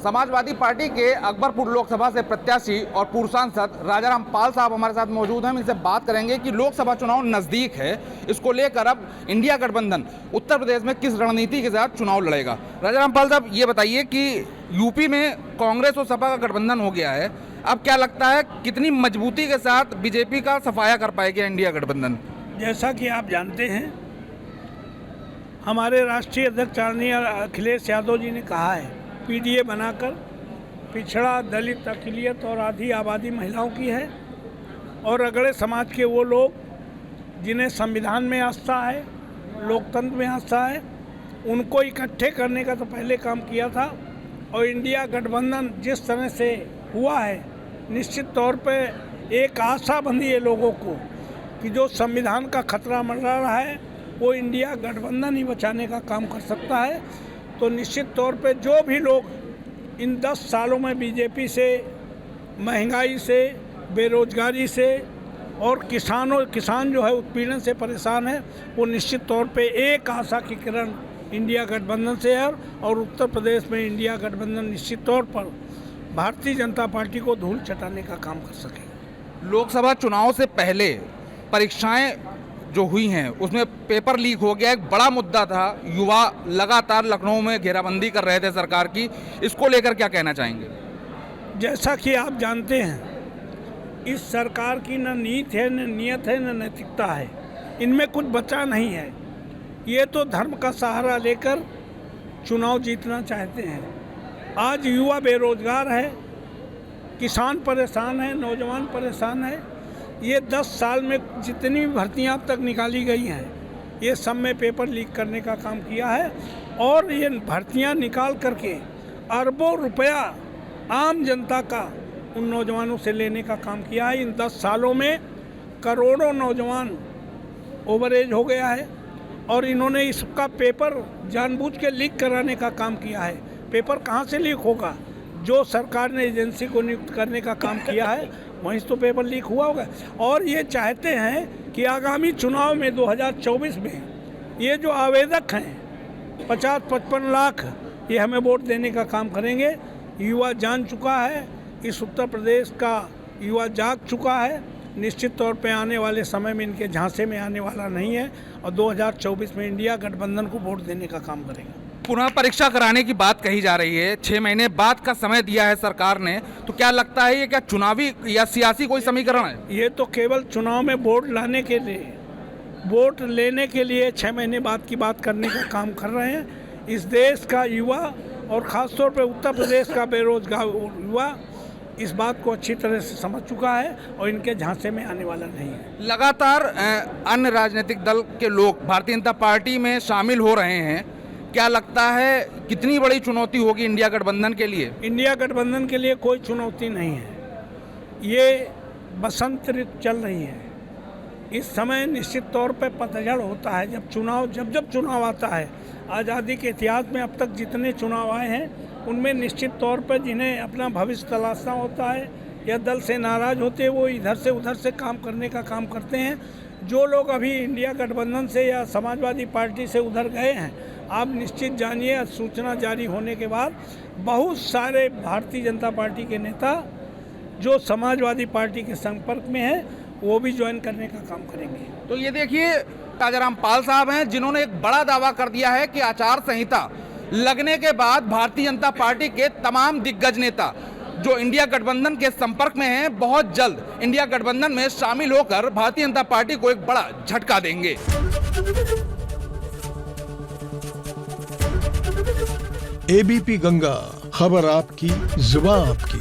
Samajwadi party के अकबरपुर लोकसभा से प्रत्याशी और पूर्व सांसद राजाराम पाल साहब हमारे साथ मौजूद हैं। हम इनसे बात करेंगे कि लोकसभा चुनाव नज़दीक है, इसको लेकर अब इंडिया गठबंधन उत्तर प्रदेश में किस रणनीति के साथ चुनाव लड़ेगा। राजाराम पाल साहब, ये बताइए कि यूपी में कांग्रेस और सपा का गठबंधन हो गया है, अब क्या लगता है कितनी मजबूती के साथ बीजेपी का सफाया कर पाएगी इंडिया गठबंधन? जैसा कि आप जानते हैं, हमारे राष्ट्रीय अध्यक्ष आदरणीय अखिलेश यादव जी ने कहा है पीडीए बनाकर पिछड़ा, दलित, अक़लियत और आधी आबादी महिलाओं की है और अगड़े समाज के वो लोग जिन्हें संविधान में आस्था है, लोकतंत्र में आस्था है, उनको इकट्ठे करने का तो पहले काम किया था। और इंडिया गठबंधन जिस तरह से हुआ है, निश्चित तौर पे एक आशा बंधी है लोगों को कि जो संविधान का खतरा मंडरा रहा है वो इंडिया गठबंधन ही बचाने का काम कर सकता है। तो निश्चित तौर पे जो भी लोग इन 10 सालों में बीजेपी से, महंगाई से, बेरोजगारी से और किसान जो है उत्पीड़न से परेशान है, वो निश्चित तौर पे एक आशा की किरण इंडिया गठबंधन से है और उत्तर प्रदेश में इंडिया गठबंधन निश्चित तौर पर भारतीय जनता पार्टी को धूल चटाने का काम कर सके। लोकसभा चुनाव से पहले परीक्षाएं जो हुई हैं उसमें पेपर लीक हो गया, एक बड़ा मुद्दा था। युवा लगातार लखनऊ में घेराबंदी कर रहे थे सरकार की, इसको लेकर क्या कहना चाहेंगे? जैसा कि आप जानते हैं, इस सरकार की न नीति है, न नियत है, न नैतिकता है, इनमें कुछ बचा नहीं है। ये तो धर्म का सहारा लेकर चुनाव जीतना चाहते हैं। आज युवा बेरोजगार है, किसान परेशान है, नौजवान परेशान है। ये 10 साल में जितनी भी भर्तियां अब तक निकाली गई हैं, ये सब में पेपर लीक करने का काम किया है और ये भर्तियां निकाल करके अरबों रुपया आम जनता का उन नौजवानों से लेने का काम किया है। इन 10 सालों में करोड़ों नौजवान ओवरेज हो गया है और इन्होंने इसका पेपर जानबूझ के लीक कराने का काम किया है। पेपर कहाँ से लीक होगा? जो सरकार ने एजेंसी को नियुक्त करने का काम किया है वहीं से तो पेपर लीक हुआ होगा। और ये चाहते हैं कि आगामी चुनाव में 2024 में ये जो आवेदक हैं 50-55 लाख, ये हमें वोट देने का काम करेंगे। युवा जान चुका है, इस उत्तर प्रदेश का युवा जाग चुका है। निश्चित तौर पे आने वाले समय में इनके झांसे में आने वाला नहीं है और 2024 में इंडिया गठबंधन को वोट देने का काम करेंगे। पुनः परीक्षा कराने की बात कही जा रही है, 6 महीने बाद का समय दिया है सरकार ने, तो क्या लगता है ये क्या चुनावी या सियासी कोई समीकरण है? ये तो केवल चुनाव में वोट लाने के लिए, वोट लेने के लिए 6 महीने बाद की बात करने का काम कर रहे हैं। इस देश का युवा और ख़ासतौर पर उत्तर प्रदेश का बेरोजगार युवा इस बात को अच्छी तरह से समझ चुका है और इनके झांसे में आने वाला नहीं है। लगातार अन्य राजनीतिक दल के लोग भारतीय जनता पार्टी में शामिल हो रहे हैं, क्या लगता है कितनी बड़ी चुनौती होगी इंडिया गठबंधन के लिए? इंडिया गठबंधन के लिए कोई चुनौती नहीं है। ये बसंत ऋतु चल रही है। इस समय निश्चित तौर पे पतझड़ होता है। जब चुनाव आता है, आज़ादी के इतिहास में अब तक जितने चुनाव आए हैं उनमें निश्चित तौर पर जिन्हें अपना भविष्य तलाशना होता है या दल से नाराज़ होते हैं, वो इधर से उधर से काम करने का काम करते हैं। जो लोग अभी इंडिया गठबंधन से या समाजवादी पार्टी से उधर गए हैं, आप निश्चित जानिए सूचना जारी होने के बाद बहुत सारे भारतीय जनता पार्टी के नेता जो समाजवादी पार्टी के संपर्क में हैं वो भी ज्वाइन करने का काम करेंगे। तो ये देखिए, राजाराम पाल साहब हैं जिन्होंने एक बड़ा दावा कर दिया है कि आचार संहिता लगने के बाद भारतीय जनता पार्टी के तमाम दिग्गज नेता जो इंडिया गठबंधन के संपर्क में हैं, बहुत जल्द इंडिया गठबंधन में शामिल होकर भारतीय जनता पार्टी को एक बड़ा झटका देंगे। एबीपी गंगा, खबर आपकी, जुबान आपकी।